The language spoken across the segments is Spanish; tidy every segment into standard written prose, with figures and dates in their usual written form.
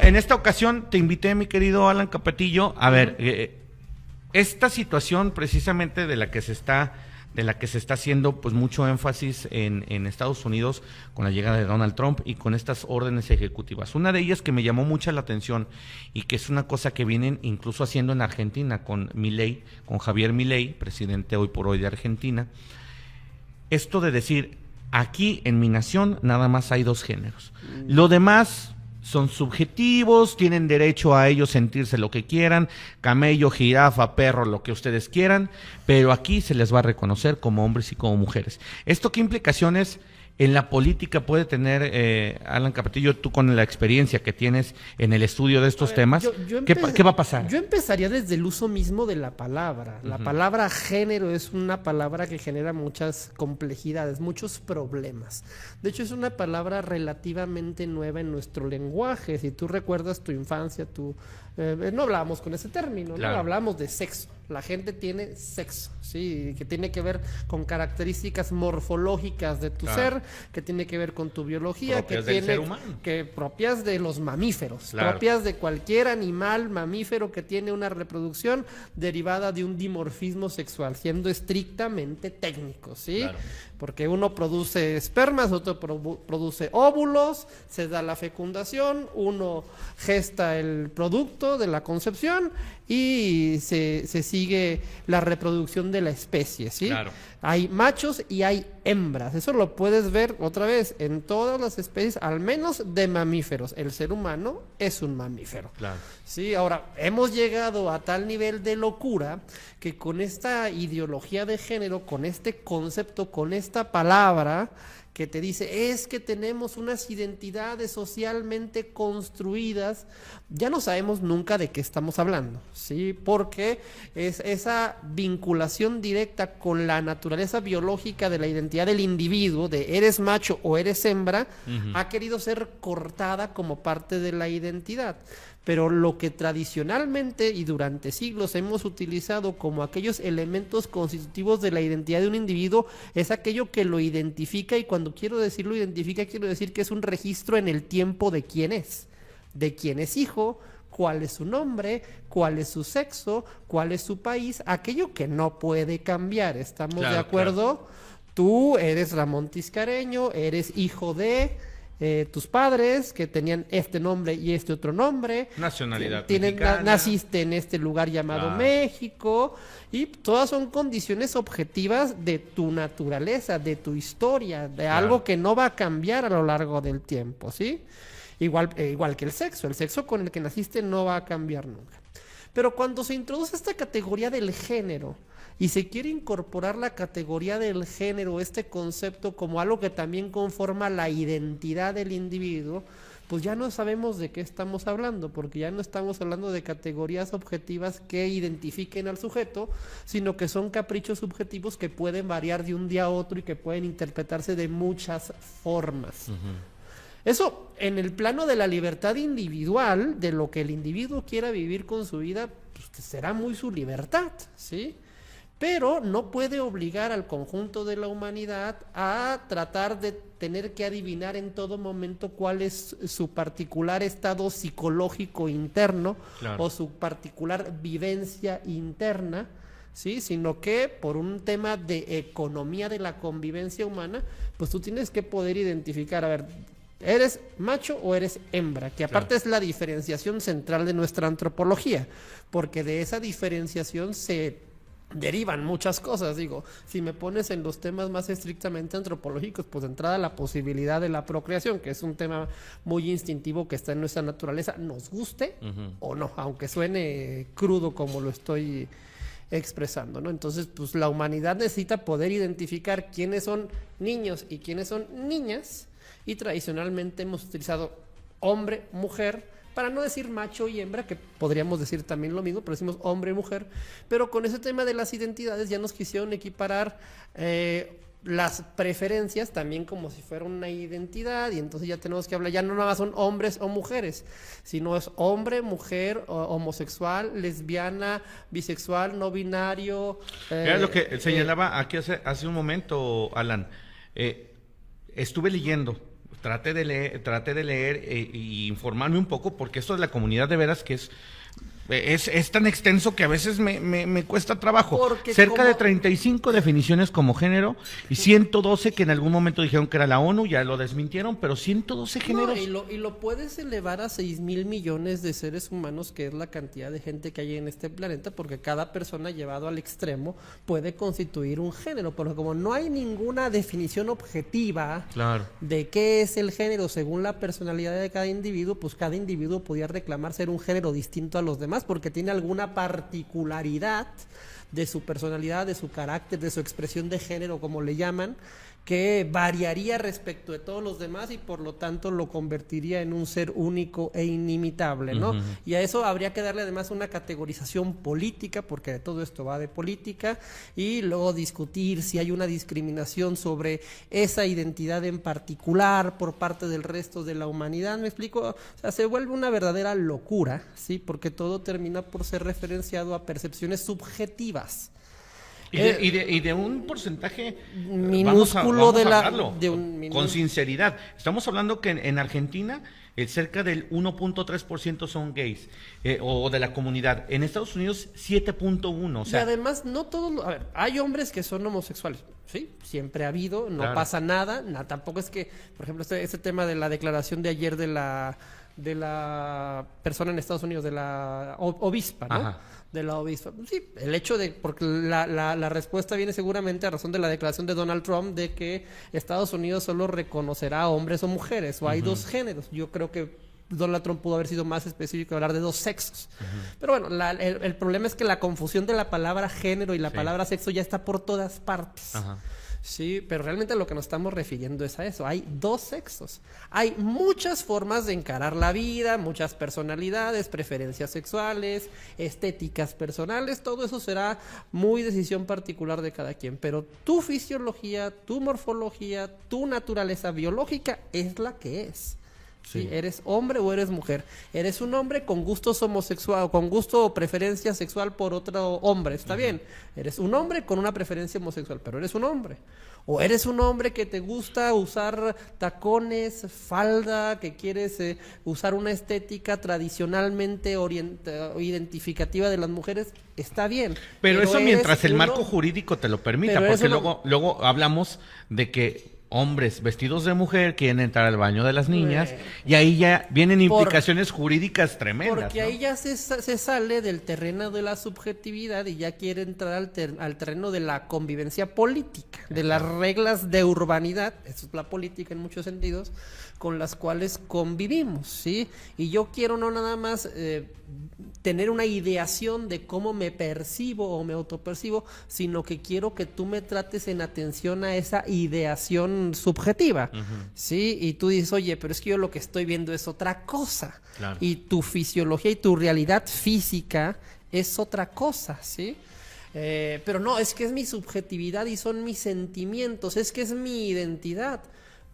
en esta ocasión te invité, mi querido Alan Capetillo, a ver, esta situación precisamente de la que se está haciendo pues mucho énfasis en Estados Unidos con la llegada de Donald Trump y con estas órdenes ejecutivas. Una de ellas que me llamó mucha la atención y que es una cosa que vienen incluso haciendo en Argentina con Milei, con Javier Milei, presidente hoy por hoy de Argentina, esto de decir, aquí en mi nación nada más hay 2 géneros. Lo demás son subjetivos, tienen derecho a ellos sentirse lo que quieran, camello, jirafa, perro, lo que ustedes quieran, pero aquí se les va a reconocer como hombres y como mujeres. ¿Esto qué implicaciones en la política puede tener, Alan Capetillo, tú con la experiencia que tienes en el estudio de estos temas? ¿Qué va a pasar? Yo empezaría desde el uso mismo de la palabra. La palabra género es una palabra que genera muchas complejidades, muchos problemas. De hecho, es una palabra relativamente nueva en nuestro lenguaje. Si tú recuerdas tu infancia, no hablábamos con ese término, claro. No hablábamos de sexo. La gente tiene sexo, sí, que tiene que ver con características morfológicas de tu ser, que tiene que ver con tu biología, propias del ser humano, que propias de los mamíferos, claro. Propias de cualquier animal mamífero que tiene una reproducción derivada de un dimorfismo sexual, siendo estrictamente técnico, ¿sí? Claro. Porque uno produce espermas, otro produce óvulos, se da la fecundación, uno gesta el producto de la concepción y se sigue la reproducción de la especie, ¿sí? Claro. Hay machos y hay hembras. Eso lo puedes ver otra vez en todas las especies, al menos de mamíferos. El ser humano es un mamífero. Claro. Sí, ahora, hemos llegado a tal nivel de locura que con esta ideología de género, con este concepto, con esta palabra que te dice, es que tenemos unas identidades socialmente construidas, ya no sabemos nunca de qué estamos hablando, ¿sí? Porque es esa vinculación directa con la naturaleza biológica de la identidad del individuo, de eres macho o eres hembra, ha querido ser cortada como parte de la identidad. Pero lo que tradicionalmente y durante siglos hemos utilizado como aquellos elementos constitutivos de la identidad de un individuo es aquello que lo identifica, y cuando quiero decir lo identifica, quiero decir que es un registro en el tiempo de quién es hijo, cuál es su nombre, cuál es su sexo, cuál es su país, aquello que no puede cambiar. ¿Estamos de acuerdo? Claro. Tú eres Ramón Tiscareño, eres hijo de tus padres que tenían este nombre y este otro nombre, nacionalidad mexicana, naciste en este lugar llamado México, y todas son condiciones objetivas de tu naturaleza, de tu historia, de algo que no va a cambiar a lo largo del tiempo, ¿sí? Igual que el sexo con el que naciste no va a cambiar nunca. Pero cuando se introduce esta categoría del género y se quiere incorporar la categoría del género, este concepto, como algo que también conforma la identidad del individuo, pues ya no sabemos de qué estamos hablando, porque ya no estamos hablando de categorías objetivas que identifiquen al sujeto, sino que son caprichos subjetivos que pueden variar de un día a otro y que pueden interpretarse de muchas formas. Eso, en el plano de la libertad individual, de lo que el individuo quiera vivir con su vida, pues será muy su libertad, ¿sí? Pero no puede obligar al conjunto de la humanidad a tratar de tener que adivinar en todo momento cuál es su particular estado psicológico interno, o su particular vivencia interna, ¿sí? Sino que por un tema de economía de la convivencia humana, pues tú tienes que poder identificar, a ver, ¿eres macho o eres hembra? Que aparte es la diferenciación central de nuestra antropología, porque de esa diferenciación se derivan muchas cosas. Digo, si me pones en los temas más estrictamente antropológicos, pues de entrada la posibilidad de la procreación, que es un tema muy instintivo que está en nuestra naturaleza, nos guste o no, aunque suene crudo como lo estoy expresando, ¿no? Entonces, pues la humanidad necesita poder identificar quiénes son niños y quiénes son niñas, y tradicionalmente hemos utilizado hombre, mujer, para no decir macho y hembra, que podríamos decir también lo mismo, pero decimos hombre y mujer. Pero con ese tema de las identidades ya nos quisieron equiparar las preferencias también como si fuera una identidad, y entonces ya tenemos que hablar, ya no nada más son hombres o mujeres, sino es hombre, mujer, homosexual, lesbiana, bisexual, no binario. Era lo que señalaba aquí hace un momento, Alan. Estuve leyendo, trate de leer y informarme un poco, porque esto de la comunidad de veras que es tan extenso que a veces me cuesta trabajo. Porque Cerca de 35 definiciones como género y 112 que en algún momento dijeron que era la ONU, ya lo desmintieron, pero 112 géneros. Y lo puedes elevar a 6,000 millones de seres humanos, que es la cantidad de gente que hay en este planeta, porque cada persona llevado al extremo puede constituir un género, pero como no hay ninguna definición objetiva Claro. de qué es el género según la personalidad de cada individuo, pues cada individuo podía reclamar ser un género distinto a los demás porque tiene alguna particularidad de su personalidad, de su carácter, de su expresión de género, como le llaman, que variaría respecto de todos los demás y por lo tanto lo convertiría en un ser único e inimitable, ¿no? Uh-huh. Y a eso habría que darle además una categorización política, porque de todo esto va de política, y luego discutir si hay una discriminación sobre esa identidad en particular por parte del resto de la humanidad, ¿me explico? O sea, se vuelve una verdadera locura, ¿sí? Porque todo termina por ser referenciado a percepciones subjetivas. Y de un porcentaje minúsculo vamos a de la hablarlo, de un con sinceridad. Estamos hablando que en Argentina cerca del 1.3% son gays o de la comunidad. En Estados Unidos 7.1, o sea, y además no todos, a ver, hay hombres que son homosexuales, sí, siempre ha habido, no claro. pasa nada, tampoco es que, por ejemplo, este tema de la declaración de ayer de la persona en Estados Unidos, de la obispa, ¿no? Ajá. De la obispa. Sí, el hecho de, porque la respuesta viene seguramente a razón de la declaración de Donald Trump de que Estados Unidos solo reconocerá a hombres o mujeres, o hay dos géneros. Yo creo que Donald Trump pudo haber sido más específico y hablar de dos sexos. Pero bueno, el problema es que la confusión de la palabra género y la palabra sexo ya está por todas partes. Ajá. Sí, pero realmente a lo que nos estamos refiriendo es a eso. Hay dos sexos. Hay muchas formas de encarar la vida, muchas personalidades, preferencias sexuales, estéticas personales. Todo eso será muy decisión particular de cada quien. Pero tu fisiología, tu morfología, tu naturaleza biológica es la que es. Sí. ¿Eres hombre o eres mujer? ¿Eres un hombre con gustos homosexual, con gusto o preferencia sexual por otro hombre? Está bien. Eres un hombre con una preferencia homosexual, pero eres un hombre. O eres un hombre que te gusta usar tacones, falda, que quieres usar una estética tradicionalmente identificativa de las mujeres. Está bien. Pero eso mientras el marco jurídico te lo permita, porque luego hablamos de que hombres vestidos de mujer quieren entrar al baño de las niñas y ahí ya vienen implicaciones jurídicas tremendas. Porque ahí ya se sale del terreno de la subjetividad y ya quiere entrar al terreno de la convivencia política, de las reglas de urbanidad, eso es la política en muchos sentidos, con las cuales convivimos, ¿sí? Y yo quiero no nada más tener una ideación de cómo me percibo o me autopercibo, sino que quiero que tú me trates en atención a esa ideación subjetiva, ¿sí? Y tú dices, oye, pero es que yo lo que estoy viendo es otra cosa. Claro. Y tu fisiología y tu realidad física es otra cosa, ¿sí? Pero no, es que es mi subjetividad y son mis sentimientos, es que es mi identidad.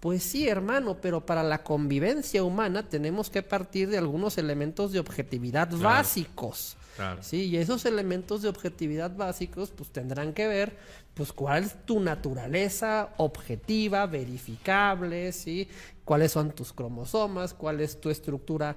Pues sí, hermano, pero para la convivencia humana tenemos que partir de algunos elementos de objetividad básicos. Claro. Sí, y esos elementos de objetividad básicos pues tendrán que ver pues cuál es tu naturaleza objetiva, verificable, ¿sí? Cuáles son tus cromosomas, cuál es tu estructura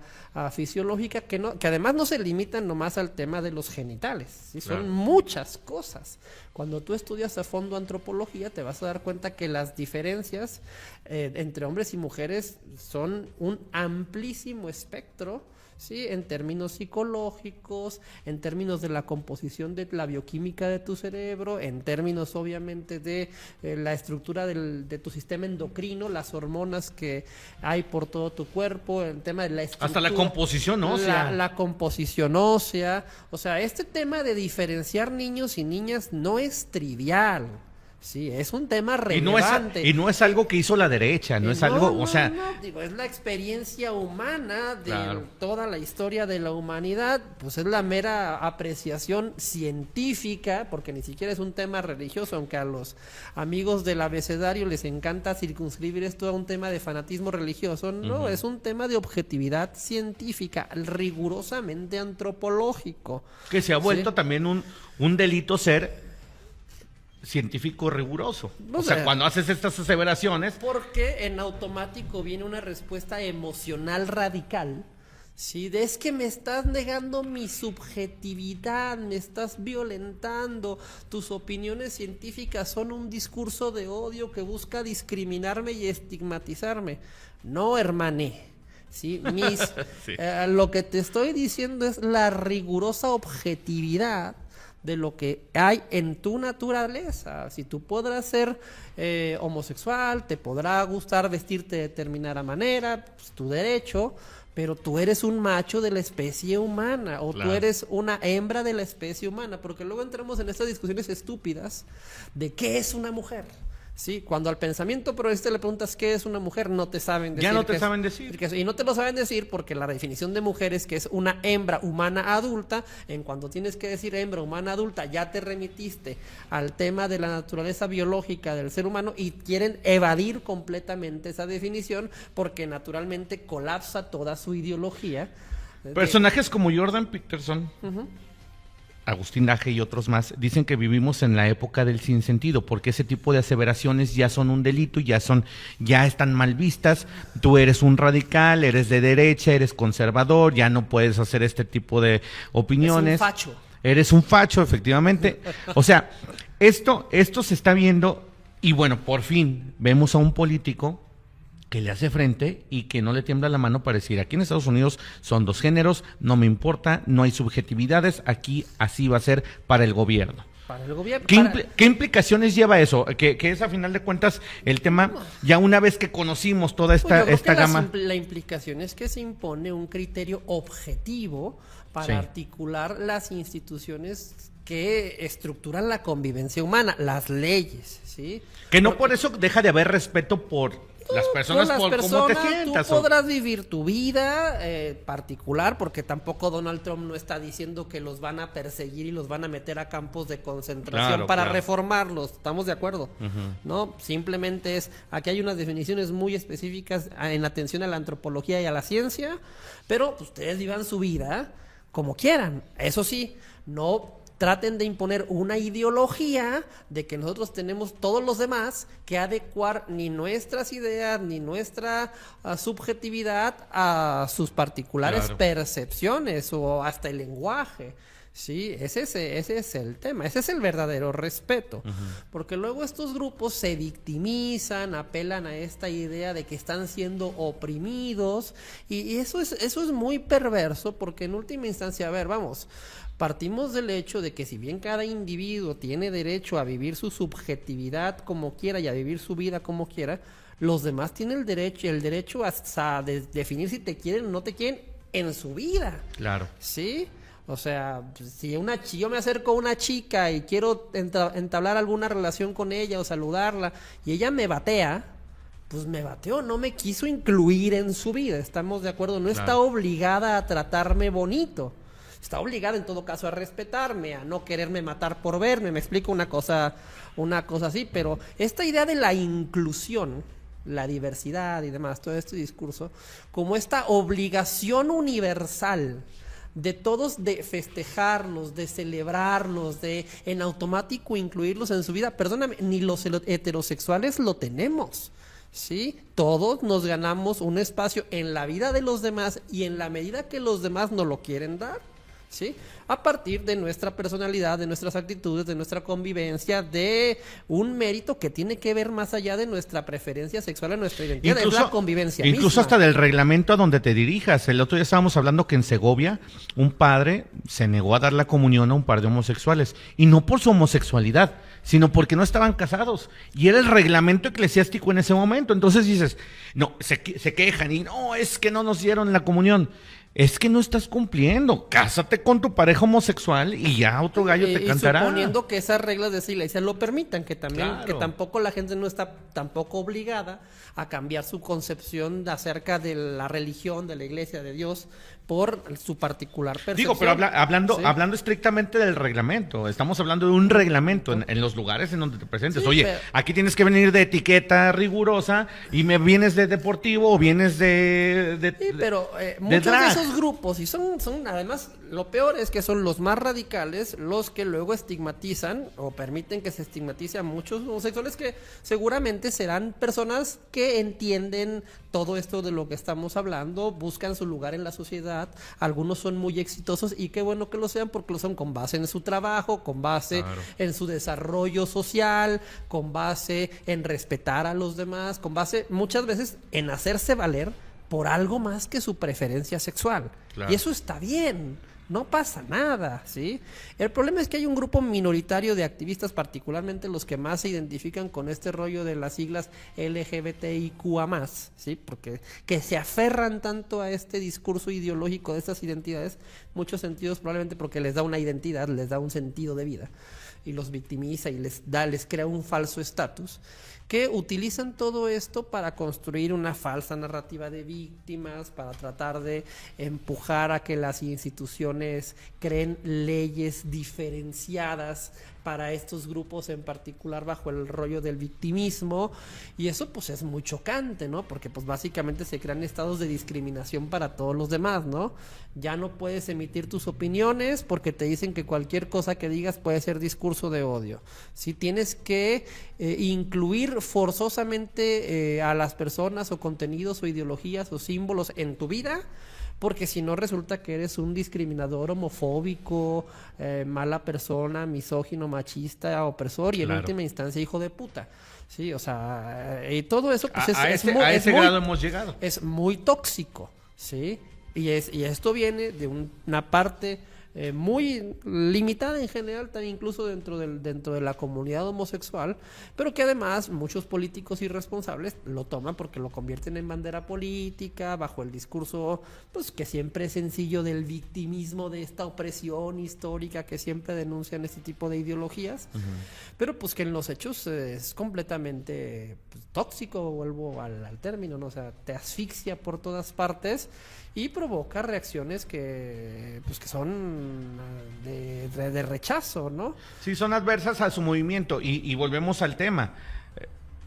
fisiológica, que además no se limitan nomás al tema de los genitales, ¿sí? Son muchas cosas. Cuando tú estudias a fondo antropología te vas a dar cuenta que las diferencias entre hombres y mujeres son un amplísimo espectro, ¿sí? En términos psicológicos, en términos de la composición de la bioquímica de tu cerebro, en términos obviamente de la estructura de tu sistema endocrino, las hormonas que hay por todo tu cuerpo, el tema de la estructura, hasta la composición ósea. La composición ósea. O sea, este tema de diferenciar niños y niñas no es trivial. Sí, es un tema relevante. Y no es algo que hizo la derecha, no es algo, o sea... No, digo, es la experiencia humana de toda la historia de la humanidad, pues es la mera apreciación científica, porque ni siquiera es un tema religioso, aunque a los amigos del abecedario les encanta circunscribir esto a un tema de fanatismo religioso, no, es un tema de objetividad científica, rigurosamente antropológico. Que se ha vuelto también un delito ser científico riguroso. No O sea, sé. cuando haces estas aseveraciones, Porque en automático viene una respuesta emocional radical. Sí, de es que me estás negando mi subjetividad, me estás violentando, tus opiniones científicas son un discurso de odio que busca discriminarme y estigmatizarme. No, hermané. Sí, Sí. Lo que te estoy diciendo es la rigurosa objetividad de lo que hay en tu naturaleza. Si tú podrás ser homosexual, te podrá gustar vestirte de determinada manera, pues tu derecho, pero tú eres un macho de la especie humana o Claro. tú eres una hembra de la especie humana, porque luego entramos en estas discusiones estúpidas de qué es una mujer. Sí, cuando al pensamiento progresista le preguntas qué es una mujer, no te saben decir. Ya no te qué es- saben decir. qué es- y no te lo saben decir porque la definición de mujer es que es una hembra humana adulta. En cuando tienes que decir hembra humana adulta, ya te remitiste al tema de la naturaleza biológica del ser humano y quieren evadir completamente esa definición porque naturalmente colapsa toda su ideología. Personajes como Jordan Peterson, Agustín Laje y otros más dicen que vivimos en la época del sinsentido, porque ese tipo de aseveraciones ya son un delito, ya están mal vistas. Tú eres un radical, eres de derecha, eres conservador, ya no puedes hacer este tipo de opiniones. Es un facho. Eres un facho, efectivamente. O sea, esto se está viendo y bueno, por fin vemos a un político que le hace frente y que no le tiembla la mano para decir, aquí en Estados Unidos son dos géneros, no me importa, no hay subjetividades, aquí así va a ser para el gobierno. Para el gobierno. ¿Qué implicaciones lleva eso? Que es a final de cuentas el tema, ya una vez que conocimos toda Pues yo creo esta que gama. la implicación es que se impone un criterio objetivo para Sí. articular las instituciones que estructuran la convivencia humana, las leyes, ¿sí? Que no Porque por eso deja de haber respeto por las personas, las por cómo te personas, sientas. Tú podrás vivir tu vida particular, porque tampoco Donald Trump no está diciendo que los van a perseguir y los van a meter a campos de concentración Claro, para claro. reformarlos. ¿Estamos de acuerdo? No, simplemente es, aquí hay unas definiciones muy específicas en atención a la antropología y a la ciencia, pero pues, ustedes vivan su vida como quieran. Eso sí, no traten de imponer una ideología de que nosotros tenemos todos los demás que adecuar ni nuestras ideas ni nuestra subjetividad a sus particulares Claro. percepciones o hasta el lenguaje. Sí, ese es el tema, ese es el verdadero respeto, porque luego estos grupos se victimizan, apelan a esta idea de que están siendo oprimidos y eso es muy perverso porque en última instancia, a ver, vamos, partimos del hecho de que si bien cada individuo tiene derecho a vivir su subjetividad como quiera y a vivir su vida como quiera, los demás tienen el derecho hasta definir si te quieren o no te quieren en su vida. Claro. ¿Sí? O sea, si yo me acerco a una chica y quiero entablar alguna relación con ella o saludarla y ella me batea, pues me bateó, no me quiso incluir en su vida, ¿estamos de acuerdo? No está Claro. obligada a tratarme bonito. Está obligada en todo caso a respetarme, a no quererme matar por verme, me explico una cosa así, pero esta idea de la inclusión, la diversidad y demás, todo este discurso, como esta obligación universal de todos de festejarlos, de celebrarlos, de en automático incluirlos en su vida, perdóname, ni los heterosexuales lo tenemos. ¿Sí? Todos nos ganamos un espacio en la vida de los demás y en la medida que los demás nos lo quieren dar, ¿sí? A partir de nuestra personalidad, de nuestras actitudes, de nuestra convivencia, de un mérito que tiene que ver más allá de nuestra preferencia sexual, de nuestra identidad, es la convivencia incluso misma. hasta del reglamento a donde te dirijas. El otro día estábamos hablando que en Segovia un padre se negó a dar la comunión a un par de homosexuales, y no por su homosexualidad, sino porque no estaban casados, y era el reglamento eclesiástico en ese momento. Entonces dices, no, se quejan y no, es que no nos dieron la comunión. Es que no estás cumpliendo. Cásate con tu pareja homosexual y ya otro gallo te cantará. Suponiendo que esas reglas de esa iglesia lo permitan, que también, Claro. que tampoco la gente no está tampoco obligada a cambiar su concepción acerca de la religión, de la iglesia, de Dios, por su particular percepción. Digo, pero hablando, ¿sí? hablando estrictamente del reglamento, estamos hablando de un reglamento en los lugares en donde te presentes. Sí, Oye, pero aquí tienes que venir de etiqueta rigurosa y me vienes de deportivo o vienes Sí, pero muchos de drag. esos grupos, y son además, lo peor es que son los más radicales los que luego estigmatizan o permiten que se estigmatice a muchos homosexuales que seguramente serán personas que entienden todo esto de lo que estamos hablando, buscan su lugar en la sociedad, algunos son muy exitosos y qué bueno que lo sean porque lo son con base en su trabajo, con base en su desarrollo social, con base en respetar a los demás, con base muchas veces en hacerse valer por algo más que su preferencia sexual. Claro. Y eso está bien, no pasa nada, ¿sí? El problema es que hay un grupo minoritario de activistas, particularmente los que más se identifican con este rollo de las siglas LGBTIQA+, ¿sí? Porque que se aferran tanto a este discurso ideológico de estas identidades, muchos sentidos probablemente porque les da una identidad, les da un sentido de vida y los victimiza y les crea un falso estatus, que utilizan todo esto para construir una falsa narrativa de víctimas, para tratar de empujar a que las instituciones creen leyes diferenciadas para estos grupos en particular bajo el rollo del victimismo, y eso pues es muy chocante, ¿no? Porque pues básicamente se crean estados de discriminación para todos los demás, ¿no? Ya no puedes emitir tus opiniones porque te dicen que cualquier cosa que digas puede ser discurso de odio. Sí, tienes que incluir forzosamente a las personas o contenidos o ideologías o símbolos en tu vida, porque si no resulta que eres un discriminador homofóbico, mala persona, misógino, machista, opresor y en última instancia hijo de puta. Sí, o sea, y todo eso pues A ese grado hemos llegado. Es muy tóxico, ¿sí? Y esto viene de una parte muy limitada en general, también incluso dentro de la comunidad homosexual, pero que además muchos políticos irresponsables lo toman porque lo convierten en bandera política, bajo el discurso pues que siempre es sencillo del victimismo, de esta opresión histórica que siempre denuncian este tipo de ideologías, pero pues que en los hechos es completamente pues, tóxico, vuelvo al término, ¿no? O sea, te asfixia por todas partes y provoca reacciones que pues que son de rechazo, ¿no? Sí, son adversas a su movimiento y volvemos al tema.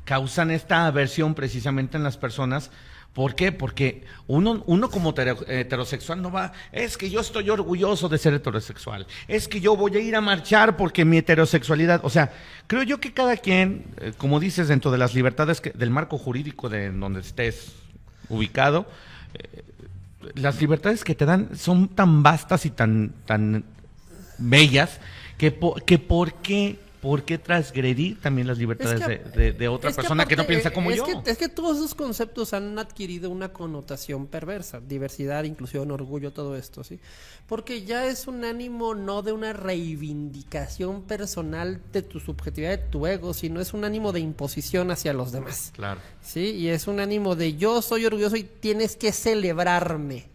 Causan esta aversión precisamente en las personas. ¿Por qué? Porque uno como heterosexual no va, es que yo estoy orgulloso de ser heterosexual, es que yo voy a ir a marchar porque mi heterosexualidad, o sea, creo yo que cada quien, como dices, dentro de las libertades del marco jurídico de donde estés ubicado, las libertades que te dan son tan vastas y tan bellas que ¿por qué transgredir también las libertades de otra persona que no piensa como yo? Es que todos esos conceptos han adquirido una connotación perversa, diversidad, inclusión, orgullo, todo esto, ¿sí? Porque ya es un ánimo no de una reivindicación personal de tu subjetividad, de tu ego, sino es un ánimo de imposición hacia los demás. Claro. Sí, y es un ánimo de yo soy orgulloso y tienes que celebrarme,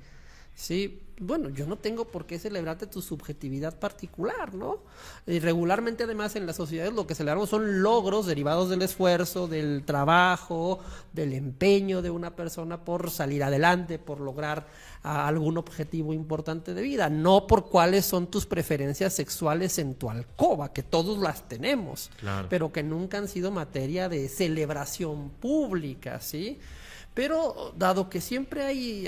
¿sí? Bueno, yo no tengo por qué celebrarte tu subjetividad particular, ¿no? Y regularmente, además, en las sociedades lo que celebramos son logros derivados del esfuerzo, del trabajo, del empeño de una persona por salir adelante, por lograr algún objetivo importante de vida, no por cuáles son tus preferencias sexuales en tu alcoba, que todos las tenemos, claro, pero que nunca han sido materia de celebración pública, ¿sí? Pero dado que siempre hay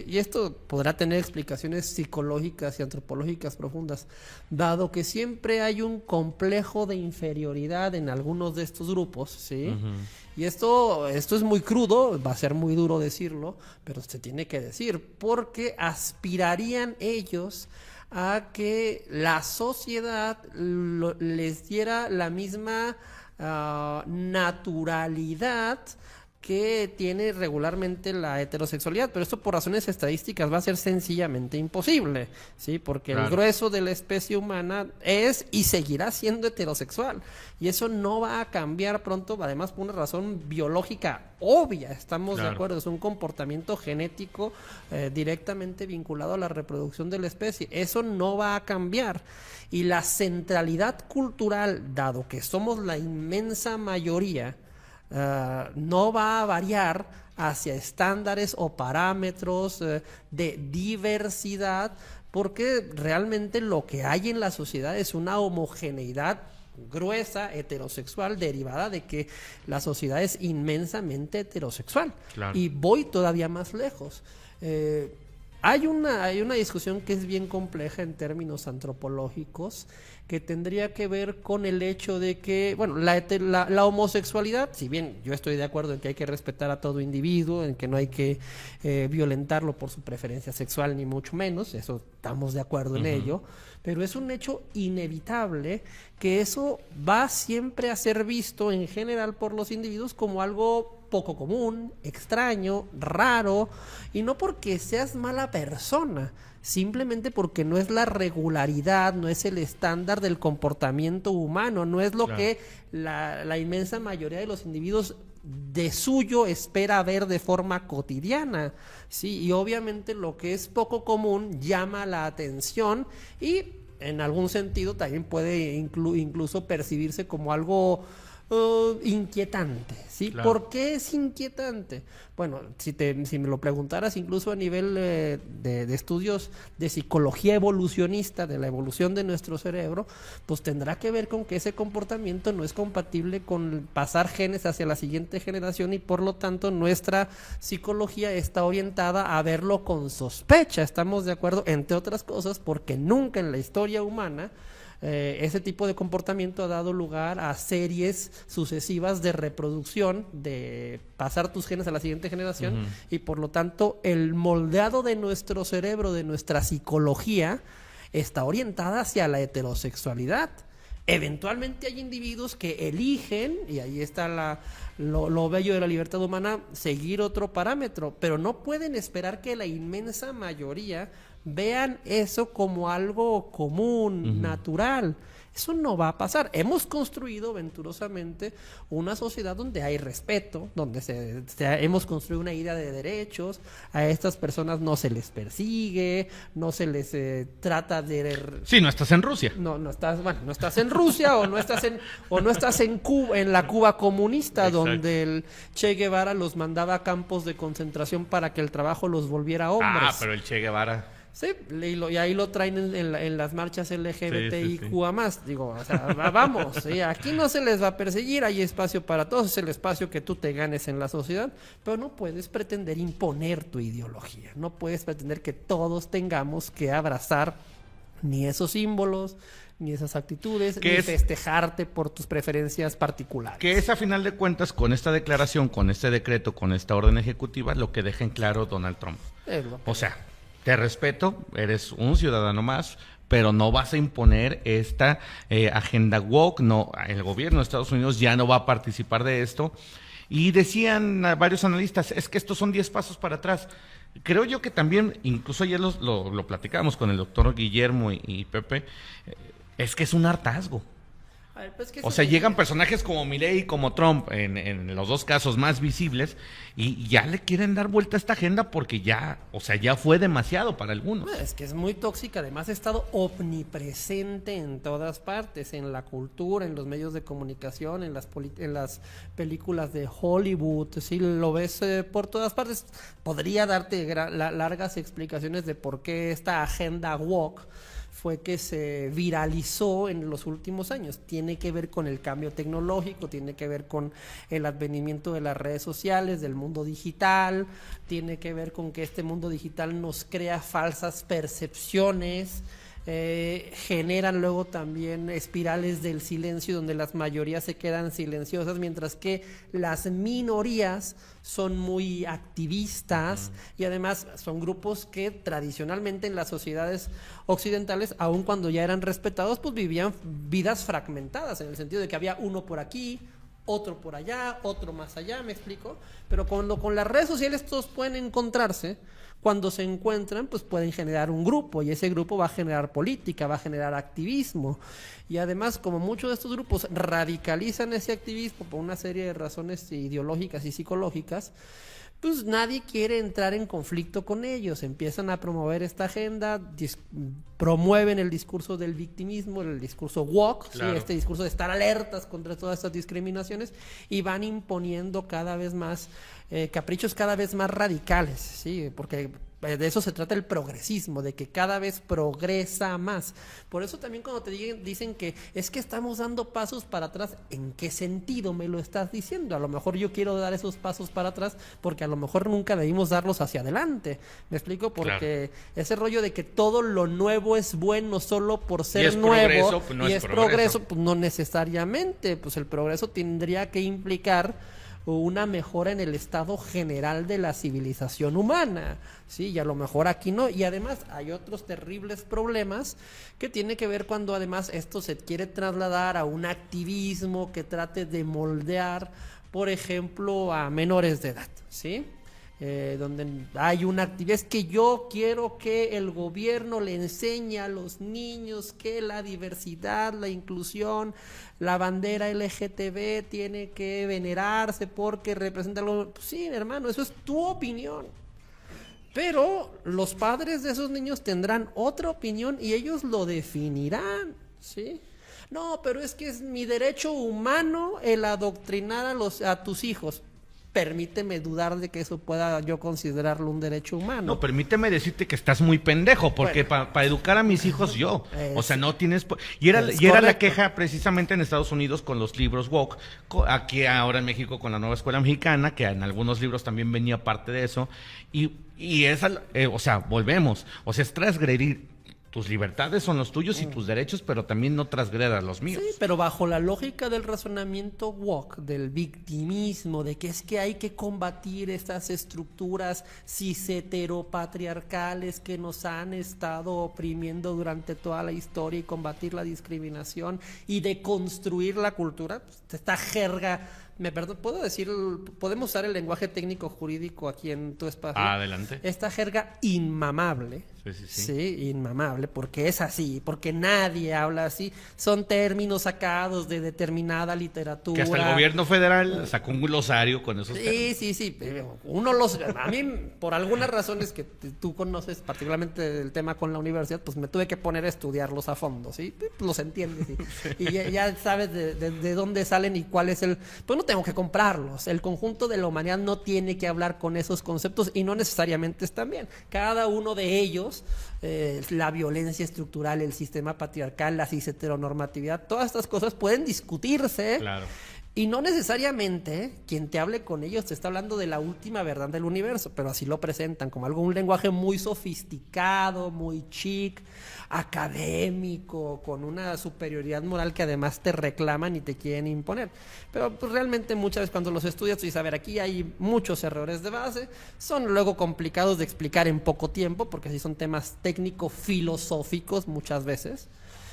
y esto podrá tener explicaciones psicológicas y antropológicas profundas, dado que siempre hay un complejo de inferioridad en algunos de estos grupos, ¿sí? Uh-huh. Y esto es muy crudo, va a ser muy duro decirlo, pero se tiene que decir, porque aspirarían ellos a que la sociedad les diera la misma naturalidad que tiene regularmente la heterosexualidad, pero esto por razones estadísticas va a ser sencillamente imposible, ¿sí? Porque claro, el grueso de la especie humana es y seguirá siendo heterosexual, y eso no va a cambiar pronto, además por una razón biológica obvia, estamos claro, de acuerdo, es un comportamiento genético directamente vinculado a la reproducción de la especie, eso no va a cambiar, y la centralidad cultural, dado que somos la inmensa mayoría, no va a variar hacia estándares o parámetros de diversidad, porque realmente lo que hay en la sociedad es una homogeneidad gruesa, heterosexual, derivada de que la sociedad es inmensamente heterosexual. Claro. Y voy todavía más lejos. Hay una discusión que es bien compleja en términos antropológicos, que tendría que ver con el hecho de que, bueno, la homosexualidad, si bien yo estoy de acuerdo en que hay que respetar a todo individuo, en que no hay que violentarlo por su preferencia sexual, ni mucho menos, eso estamos de acuerdo en ello, pero es un hecho inevitable que eso va siempre a ser visto en general por los individuos como algo poco común, extraño, raro, y no porque seas mala persona, simplemente porque no es la regularidad, no es el estándar del comportamiento humano, no es lo que la inmensa mayoría de los individuos de suyo espera ver de forma cotidiana, sí, y obviamente lo que es poco común llama la atención y en algún sentido también puede incluso percibirse como algo inquietante, ¿sí? Claro. ¿Por qué es inquietante? Bueno, si me lo preguntaras incluso a nivel de estudios de psicología evolucionista, de la evolución de nuestro cerebro, pues tendrá que ver con que ese comportamiento no es compatible con pasar genes hacia la siguiente generación y por lo tanto nuestra psicología está orientada a verlo con sospecha, ¿estamos de acuerdo? Entre otras cosas porque nunca en la historia humana ese tipo de comportamiento ha dado lugar a series sucesivas de reproducción, de pasar tus genes a la siguiente generación, y por lo tanto el moldeado de nuestro cerebro, de nuestra psicología, está orientada hacia la heterosexualidad. Eventualmente hay individuos que eligen, y ahí está lo bello de la libertad humana, seguir otro parámetro, pero no pueden esperar que la inmensa mayoría vean eso como algo común, natural. Eso no va a pasar. Hemos construido venturosamente una sociedad donde hay respeto, donde hemos construido una idea de derechos, a estas personas no se les persigue, no se les trata de... Sí, no estás en Rusia. No estás en Rusia o no estás en Cuba, en la Cuba comunista. Exacto. Donde el Che Guevara los mandaba a campos de concentración para que el trabajo los volviera hombres. Ah, pero el Che Guevara... Sí, y ahí lo traen en las marchas LGBTIQ+. Sí. Digo, o sea, vamos, ¿sí? Aquí no se les va a perseguir, hay espacio para todos, es el espacio que tú te ganes en la sociedad, pero no puedes pretender imponer tu ideología, no puedes pretender que todos tengamos que abrazar ni esos símbolos, ni esas actitudes, ni festejarte por tus preferencias particulares. Que es a final de cuentas con esta declaración, con este decreto, con esta orden ejecutiva, lo que deja en claro Donald Trump. O sea... Te respeto, eres un ciudadano más, pero no vas a imponer esta agenda woke. No, el gobierno de Estados Unidos ya no va a participar de esto. Y decían varios analistas, es que estos son 10 pasos para atrás. Creo yo que también, incluso ayer lo platicábamos con el doctor Guillermo y Pepe, es que es un hartazgo. A ver, pues o sea, llegan personajes como Milei y como Trump, en los dos casos más visibles, y ya le quieren dar vuelta a esta agenda porque ya, o sea, ya fue demasiado para algunos. Es que es muy tóxica, además ha estado omnipresente en todas partes, en la cultura, en los medios de comunicación, en las películas de Hollywood, sí, lo ves por todas partes. Podría darte largas explicaciones de por qué esta agenda woke fue que se viralizó en los últimos años. Tiene que ver con el cambio tecnológico, tiene que ver con el advenimiento de las redes sociales, del mundo digital, tiene que ver con que este mundo digital nos crea falsas percepciones, generan luego también espirales del silencio donde las mayorías se quedan silenciosas mientras que las minorías son muy activistas y además son grupos que tradicionalmente en las sociedades occidentales, aun cuando ya eran respetados, pues vivían vidas fragmentadas en el sentido de que había uno por aquí, otro por allá, otro más allá, ¿me explico? Pero cuando con las redes sociales todos pueden encontrarse, cuando se encuentran, pues pueden generar un grupo y ese grupo va a generar política, va a generar activismo. Y además, como muchos de estos grupos radicalizan ese activismo por una serie de razones ideológicas y psicológicas, pues nadie quiere entrar en conflicto con ellos, empiezan a promover esta agenda, promueven el discurso del victimismo, el discurso woke, claro. ¿sí? Este discurso de estar alertas contra todas estas discriminaciones, y van imponiendo cada vez más caprichos cada vez más radicales, ¿sí? Porque de eso se trata el progresismo, de que cada vez progresa más. Por eso también cuando te dicen que es que estamos dando pasos para atrás, ¿en qué sentido me lo estás diciendo? A lo mejor yo quiero dar esos pasos para atrás porque a lo mejor nunca debimos darlos hacia adelante. ¿Me explico? Porque ese rollo de que todo lo nuevo es bueno solo por ser nuevo progreso, pues no y es es progreso, pues no necesariamente. Pues el progreso tendría que implicar una mejora en el estado general de la civilización humana, sí, y a lo mejor aquí no, y además hay otros terribles problemas que tiene que ver cuando además esto se quiere trasladar a un activismo que trate de moldear, por ejemplo, a menores de edad, ¿sí? Donde hay una actividad, es que yo quiero que el gobierno le enseñe a los niños que la diversidad, la inclusión, la bandera LGTB tiene que venerarse porque representa algo. Pues sí, hermano, eso es tu opinión. Pero los padres de esos niños tendrán otra opinión y ellos lo definirán, ¿sí? No, pero es que es mi derecho humano el adoctrinar a tus hijos. Permíteme dudar de que eso pueda yo considerarlo un derecho humano. No, permíteme decirte que estás muy pendejo, porque Bueno. para educar a mis hijos yo. O sea, no tienes... Y era la correcto. queja precisamente en Estados Unidos con los libros woke, aquí ahora en México con la nueva escuela mexicana, que en algunos libros también venía parte de eso, y esa, o sea, volvemos, o sea, es transgredir. Tus libertades son los tuyos y tus derechos, pero también no transgredas los míos. Sí, pero bajo la lógica del razonamiento woke, del victimismo, de que es que hay que combatir estas estructuras cis-heteropatriarcales que nos han estado oprimiendo durante toda la historia y combatir la discriminación y de construir la cultura, pues, esta jerga. ¿Puedo decir, podemos usar el lenguaje técnico jurídico aquí en tu espacio? Adelante. Esta jerga inmamable. Sí, inmamable, porque es así, porque nadie habla así. Son términos sacados de determinada literatura. Que hasta el gobierno federal sacó un glosario con esos términos. Sí. A mí, por algunas razones que tú conoces, particularmente del tema con la universidad, pues me tuve que poner a estudiarlos a fondo, ¿sí? Los entiendes, ¿sí? Y ya sabes de dónde salen y cuál es el... Pues no tengo que comprarlos. El conjunto de la humanidad no tiene que hablar con esos conceptos y no necesariamente están bien. Cada uno de ellos, la violencia estructural, el sistema patriarcal, la cis-heteronormatividad, todas estas cosas pueden discutirse. Claro. Y no necesariamente quien te hable con ellos te está hablando de la última verdad del universo, pero así lo presentan como un lenguaje muy sofisticado, muy chic, académico, con una superioridad moral que además te reclaman y te quieren imponer. Pero pues, realmente muchas veces cuando los estudias tú dices, a ver, aquí hay muchos errores de base, son luego complicados de explicar en poco tiempo, porque sí son temas técnico-filosóficos muchas veces.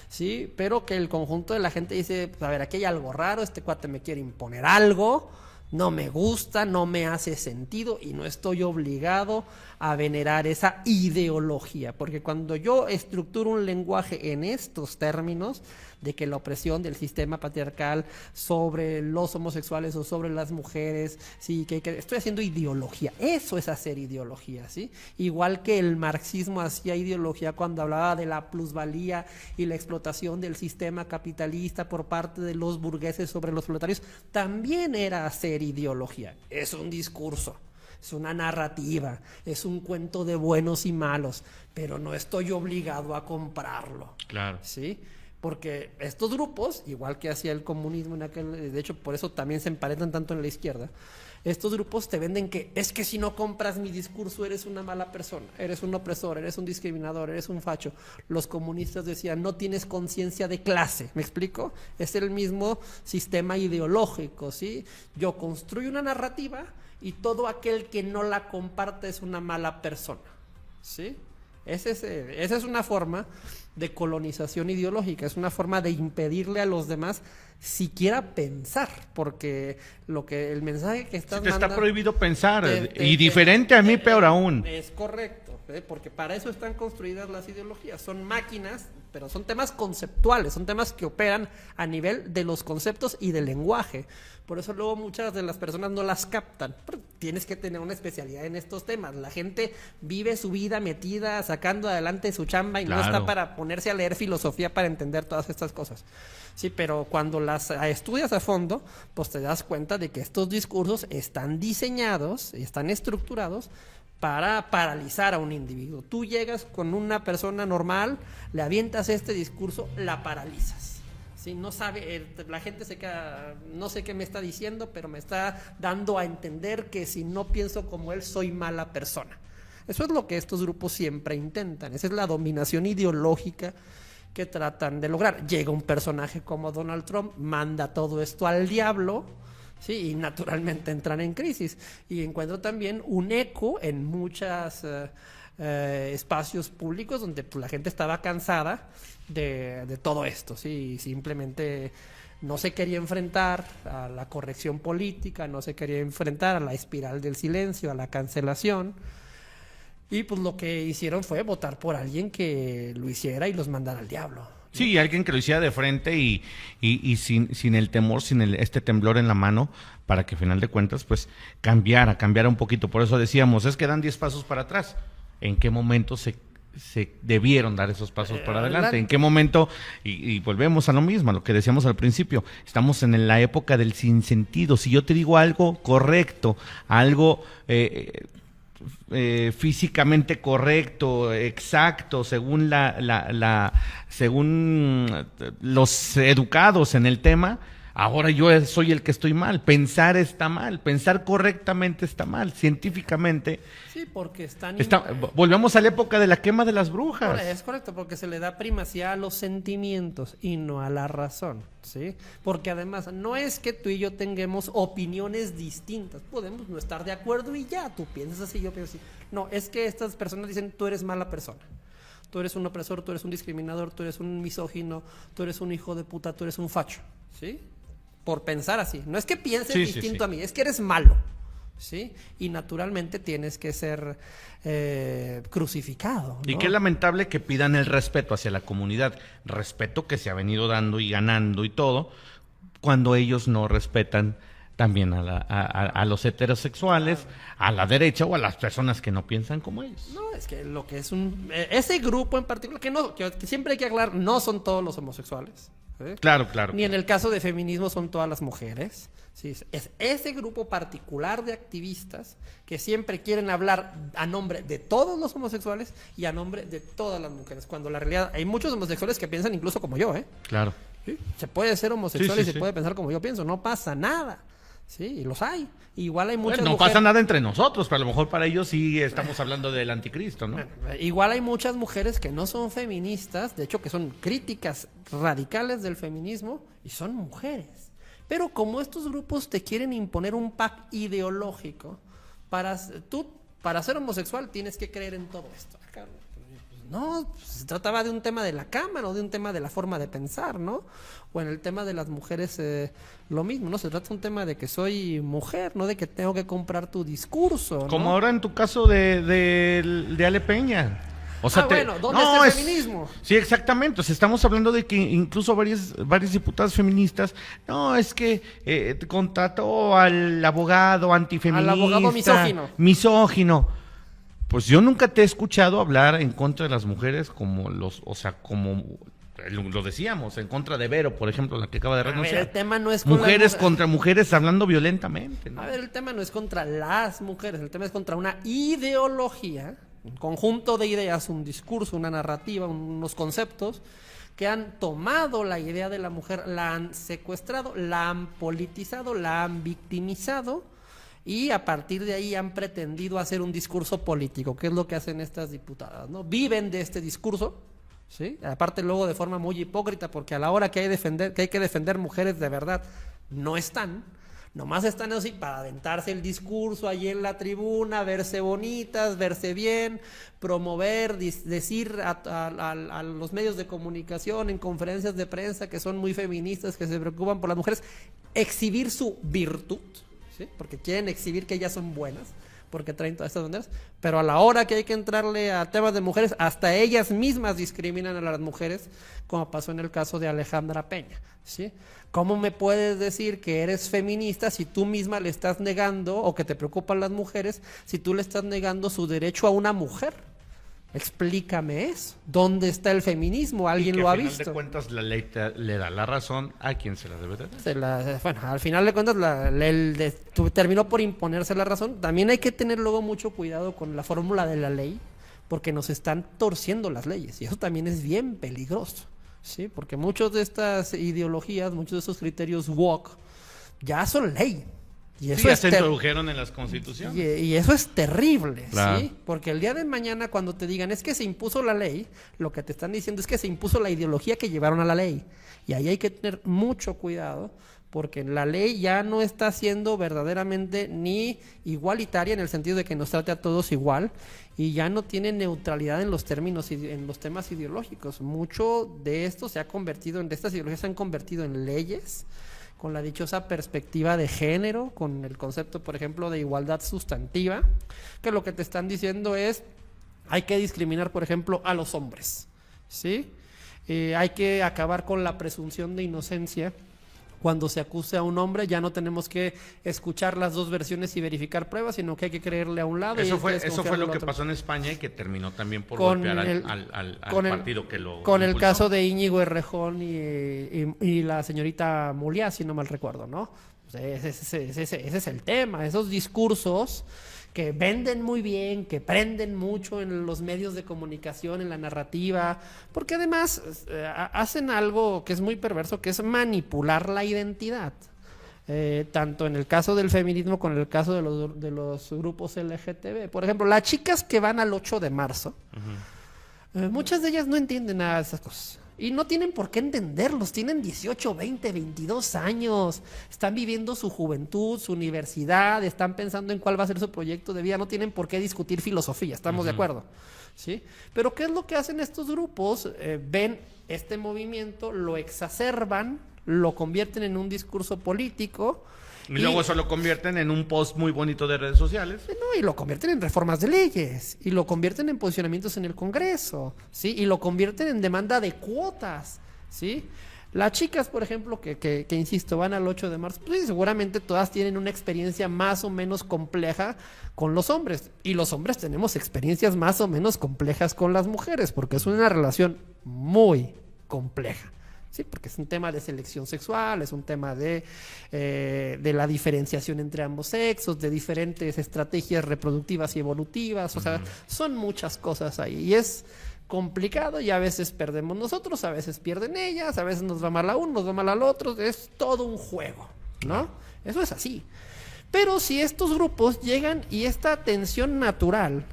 Sí, pero que el conjunto de la gente dice, pues, a ver, aquí hay algo raro, este cuate me quiere imponer algo, no me gusta, no me hace sentido y no estoy obligado a venerar esa ideología, porque cuando yo estructuro un lenguaje en estos términos de que la opresión del sistema patriarcal sobre los homosexuales o sobre las mujeres, sí, que estoy haciendo ideología, eso es hacer ideología, ¿sí? Igual que el marxismo hacía ideología cuando hablaba de la plusvalía y la explotación del sistema capitalista por parte de los burgueses sobre los proletarios, también era hacer ideología, es un discurso. Es una narrativa, es un cuento de buenos y malos, pero no estoy obligado a comprarlo. Claro. ¿Sí? Porque estos grupos, igual que hacía el comunismo en aquel, de hecho por eso también se emparentan tanto en la izquierda, estos grupos te venden que es que si no compras mi discurso eres una mala persona, eres un opresor, eres un discriminador, eres un facho. Los comunistas decían, no tienes conciencia de clase, ¿me explico? Es el mismo sistema ideológico, ¿sí? Yo construyo una narrativa y todo aquel que no la comparte es una mala persona, ¿sí? Esa es una forma de colonización ideológica, es una forma de impedirle a los demás siquiera pensar, porque el mensaje que estás Sí, te mandando... está prohibido pensar, y diferente a mí peor aún. Es correcto. porque para eso están construidas las ideologías. Son máquinas, pero son temas conceptuales, son temas que operan a nivel de los conceptos y del lenguaje. Por eso luego muchas de las personas no las captan. Tienes que tener una especialidad en estos temas. La gente vive su vida metida, sacando adelante su chamba y no está para ponerse a leer filosofía para entender todas estas cosas. Sí, pero cuando las estudias a fondo, pues te das cuenta de que estos discursos están diseñados, están estructurados para paralizar a un individuo. Tú llegas con una persona normal, le avientas este discurso, la paralizas. Sí, no sabe, la gente se queda, no sé qué me está diciendo, pero me está dando a entender que si no pienso como él, soy mala persona. Eso es lo que estos grupos siempre intentan. Esa es la dominación ideológica que tratan de lograr. Llega un personaje como Donald Trump, manda todo esto al diablo, sí, y naturalmente entran en crisis. Y encuentro también un eco en muchos espacios públicos donde pues, la gente estaba cansada de todo esto, sí, simplemente no se quería enfrentar a la corrección política, no se quería enfrentar a la espiral del silencio, a la cancelación. Y pues lo que hicieron fue votar por alguien que lo hiciera y los mandara al diablo. Sí, alguien que lo hiciera de frente y sin el temor, sin este temblor en la mano, para que al final de cuentas pues cambiara un poquito. Por eso decíamos, es que dan 10 pasos para atrás. ¿En qué momento se debieron dar esos pasos para adelante? ¿En qué momento? Y volvemos a lo mismo, a lo que decíamos al principio. Estamos en la época del sinsentido. Si yo te digo algo correcto, algo físicamente correcto, exacto, según según los educados en el tema, ahora yo soy el que estoy mal. Pensar está mal, pensar correctamente está mal, científicamente. Sí, porque volvemos a la época de la quema de las brujas. Es correcto, porque se le da primacía a los sentimientos y no a la razón, ¿sí? Porque además no es que tú y yo tengamos opiniones distintas, podemos no estar de acuerdo y ya, tú piensas así, yo pienso así. No, es que estas personas dicen, tú eres mala persona. Tú eres un opresor, tú eres un discriminador, tú eres un misógino, tú eres un hijo de puta, tú eres un facho, ¿sí? Por pensar así. No es que pienses distinto a mí, es que eres malo, ¿sí? Y naturalmente tienes que ser crucificado, ¿no? Y qué lamentable que pidan el respeto hacia la comunidad, respeto que se ha venido dando y ganando y todo, cuando ellos no respetan también a los heterosexuales, a la derecha o a las personas que no piensan como ellos. No, es que lo que es ese grupo en particular, que siempre hay que aclarar, no son todos los homosexuales. ¿Sí? Claro. Ni en el caso de feminismo son todas las mujeres. Sí, es ese grupo particular de activistas que siempre quieren hablar a nombre de todos los homosexuales y a nombre de todas las mujeres, cuando la realidad hay muchos homosexuales que piensan incluso como yo, ¿eh? Claro. ¿Sí? Se puede ser homosexual y se puede pensar como yo pienso, no pasa nada. Sí, y los hay. Igual hay muchas no pasa nada entre nosotros, pero a lo mejor para ellos sí estamos hablando del anticristo, ¿no? Igual hay muchas mujeres que no son feministas, de hecho que son críticas radicales del feminismo y son mujeres. Pero como estos grupos te quieren imponer un pack ideológico, para ser homosexual tienes que creer en todo esto. No, se trataba de un tema de la cámara o de un tema de la forma de pensar, ¿no? O en el tema de las mujeres lo mismo, ¿no? Se trata de un tema de que soy mujer, no de que tengo que comprar tu discurso, ¿no? Como ahora en tu caso de Ale Peña. O sea, bueno, ¿dónde está el feminismo? Sí, exactamente. O sea, estamos hablando de que incluso varias diputadas feministas, no, es que contrató al abogado antifeminista. Al abogado misógino. Misógino. Pues yo nunca te he escuchado hablar en contra de las mujeres como lo decíamos, en contra de Vero, por ejemplo, la que acaba de renunciar. El tema no es mujeres contra mujeres hablando violentamente, ¿no? A ver, el tema no es contra las mujeres, el tema es contra una ideología, un conjunto de ideas, un discurso, una narrativa, unos conceptos que han tomado la idea de la mujer, la han secuestrado, la han politizado, la han victimizado. Y a partir de ahí han pretendido hacer un discurso político, que es lo que hacen estas diputadas, ¿no? Viven de este discurso, ¿sí? Aparte luego de forma muy hipócrita, porque a la hora que hay que defender mujeres de verdad, no están. Nomás están así para aventarse el discurso allí en la tribuna, verse bonitas, verse bien, promover, decir a los medios de comunicación, en conferencias de prensa que son muy feministas, que se preocupan por las mujeres, exhibir su virtud. ¿Sí? Porque quieren exhibir que ellas son buenas, porque traen todas estas banderas, pero a la hora que hay que entrarle a temas de mujeres, hasta ellas mismas discriminan a las mujeres, como pasó en el caso de Alejandra Peña, ¿sí? ¿Cómo me puedes decir que eres feminista si tú misma le estás negando, o que te preocupan las mujeres, si tú le estás negando su derecho a una mujer? Explícame eso. ¿Dónde está el feminismo? ¿Alguien lo ha visto? Al final de cuentas, la ley le da la razón a quien se la debe dar. Bueno, al final de cuentas, terminó por imponerse la razón. También hay que tener luego mucho cuidado con la fórmula de la ley, porque nos están torciendo las leyes, y eso también es bien peligroso, ¿sí? Porque muchas de estas ideologías, muchos de esos criterios woke, ya son ley. Y eso sí, ya se introdujeron en las constituciones. Y eso es terrible, claro. ¿sí? Porque el día de mañana, cuando te digan es que se impuso la ley, lo que te están diciendo es que se impuso la ideología que llevaron a la ley. Y ahí hay que tener mucho cuidado, porque la ley ya no está siendo verdaderamente ni igualitaria en el sentido de que nos trate a todos igual, y ya no tiene neutralidad en los términos y en los temas ideológicos. Mucho de esto se ha convertido de estas ideologías se han convertido en leyes, con la dichosa perspectiva de género, con el concepto, por ejemplo, de igualdad sustantiva, que lo que te están diciendo es, hay que discriminar, por ejemplo, a los hombres, ¿sí? Hay que acabar con la presunción de inocencia. Cuando se acuse a un hombre, ya no tenemos que escuchar las dos versiones y verificar pruebas, sino que hay que creerle a un lado. Eso fue lo que pasó en España, y que terminó también por golpear al partido que lo con impulsó. el caso de Íñigo Errejón y la señorita Muliá, si no mal recuerdo, ¿no? O sea, ese es el tema, esos discursos que venden muy bien, que prenden mucho en los medios de comunicación, en la narrativa, porque además hacen algo que es muy perverso, que es manipular la identidad. Tanto en el caso del feminismo como en el caso de los grupos LGTB. Por ejemplo, las chicas que van al 8 de marzo, muchas de ellas no entienden nada de esas cosas. Y no tienen por qué entenderlos, tienen 18, 20, 22 años, están viviendo su juventud, su universidad, están pensando en cuál va a ser su proyecto de vida, no tienen por qué discutir filosofía, ¿estamos de acuerdo? ¿Sí? Pero ¿qué es lo que hacen estos grupos? Ven este movimiento, lo exacerban, lo convierten en un discurso político. Y luego eso lo convierten en un post muy bonito de redes sociales. No, y lo convierten en reformas de leyes, y lo convierten en posicionamientos en el Congreso, ¿sí? Y lo convierten en demanda de cuotas, ¿sí? Las chicas, por ejemplo, que insisto, van al 8 de marzo, pues seguramente todas tienen una experiencia más o menos compleja con los hombres, y los hombres tenemos experiencias más o menos complejas con las mujeres, porque es una relación muy compleja. Sí, porque es un tema de selección sexual, es un tema de la diferenciación entre ambos sexos, de diferentes estrategias reproductivas y evolutivas, o sea, son muchas cosas ahí, y es complicado, y a veces perdemos nosotros, a veces pierden ellas, a veces nos va mal a uno, nos va mal al otro, es todo un juego, ¿no? Eso es así. Pero si estos grupos llegan y esta tensión natural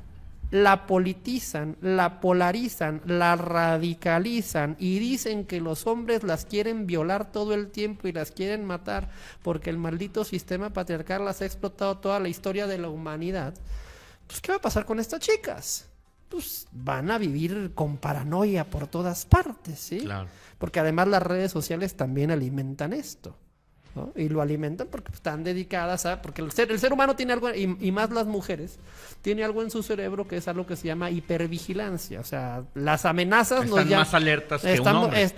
la politizan, la polarizan, la radicalizan y dicen que los hombres las quieren violar todo el tiempo y las quieren matar porque el maldito sistema patriarcal las ha explotado toda la historia de la humanidad, pues ¿qué va a pasar con estas chicas? Pues van a vivir con paranoia por todas partes, ¿sí? Claro. Porque además las redes sociales también alimentan esto, ¿no? Y lo alimentan porque están dedicadas a... Porque el ser humano tiene algo, y más las mujeres, tiene algo en su cerebro que es algo que se llama hipervigilancia. O sea, las amenazas están más alertas que un hombre.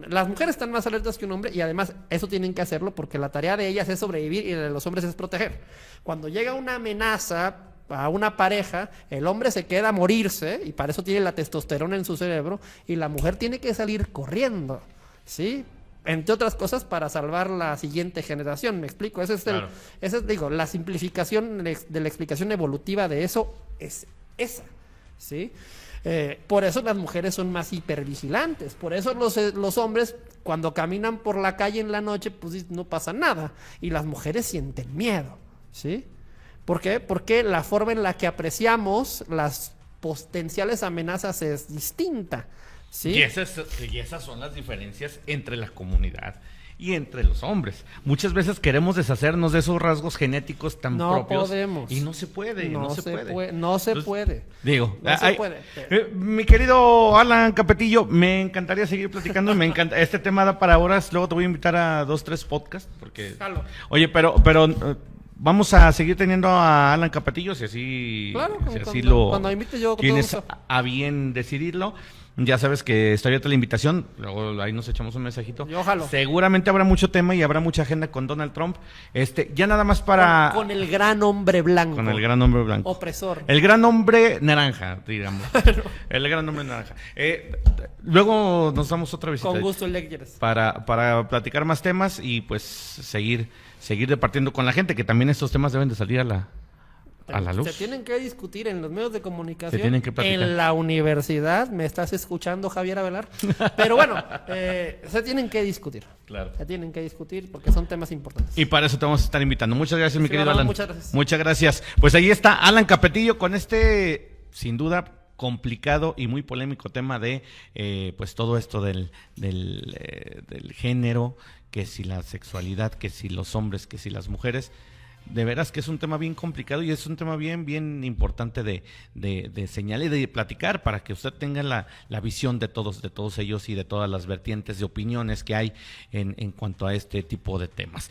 Las mujeres están más alertas que un hombre, y además eso tienen que hacerlo porque la tarea de ellas es sobrevivir y la de los hombres es proteger. Cuando llega una amenaza a una pareja, el hombre se queda a morirse, y para eso tiene la testosterona en su cerebro, y la mujer tiene que salir corriendo, ¿sí? Entre otras cosas, para salvar la siguiente generación. ¿Me explico? Ese es digo, la simplificación de la explicación evolutiva de eso es esa, ¿sí? Por eso las mujeres son más hipervigilantes. Por eso los hombres, cuando caminan por la calle en la noche, pues no pasa nada. Y las mujeres sienten miedo, ¿sí? ¿Por qué? Porque la forma en la que apreciamos las potenciales amenazas es distinta, ¿sí? Y esas son las diferencias entre la comunidad y entre los hombres. Muchas veces queremos deshacernos de esos rasgos genéticos tan propios. No podemos. Y no se puede, no se puede. Digo, mi querido Alan Capetillo, me encantaría seguir platicando. Me encanta, este tema da para horas. Luego te voy a invitar a 2, 3 podcasts. Porque, oye, pero vamos a seguir teniendo a Alan Capetillo, si así, Claro, si así cuando, cuando invite yo, con todo tienes gusto. a bien decidirlo. Ya sabes que está abierta la invitación, luego ahí nos echamos un mensajito. Yo jalo. Seguramente habrá mucho tema y habrá mucha agenda con Donald Trump. Ya nada más para... Con el gran hombre blanco. Con el gran hombre blanco. Opresor. El gran hombre naranja, digamos. El gran hombre naranja. Luego nos damos otra visita. Con gusto, Lectures. Para platicar más temas y pues seguir departiendo con la gente, que también estos temas deben de salir a la luz. Se tienen que discutir en los medios de comunicación. Se tienen que platicar. En la universidad, ¿me estás escuchando, Javier Avelar? Pero bueno, se tienen que discutir. Claro. Se tienen que discutir porque son temas importantes. Y para eso te vamos a estar invitando. Muchas gracias, mi Sí, querido Alan, Alan. muchas gracias. Muchas gracias. Pues ahí está Alan Capetillo con sin duda, complicado y muy polémico tema de pues todo esto del género, que si la sexualidad, que si los hombres, que si las mujeres. De veras que es un tema bien complicado y es un tema bien importante de señalar y de platicar para que usted tenga la visión de todos ellos y de todas las vertientes de opiniones que hay en cuanto a este tipo de temas.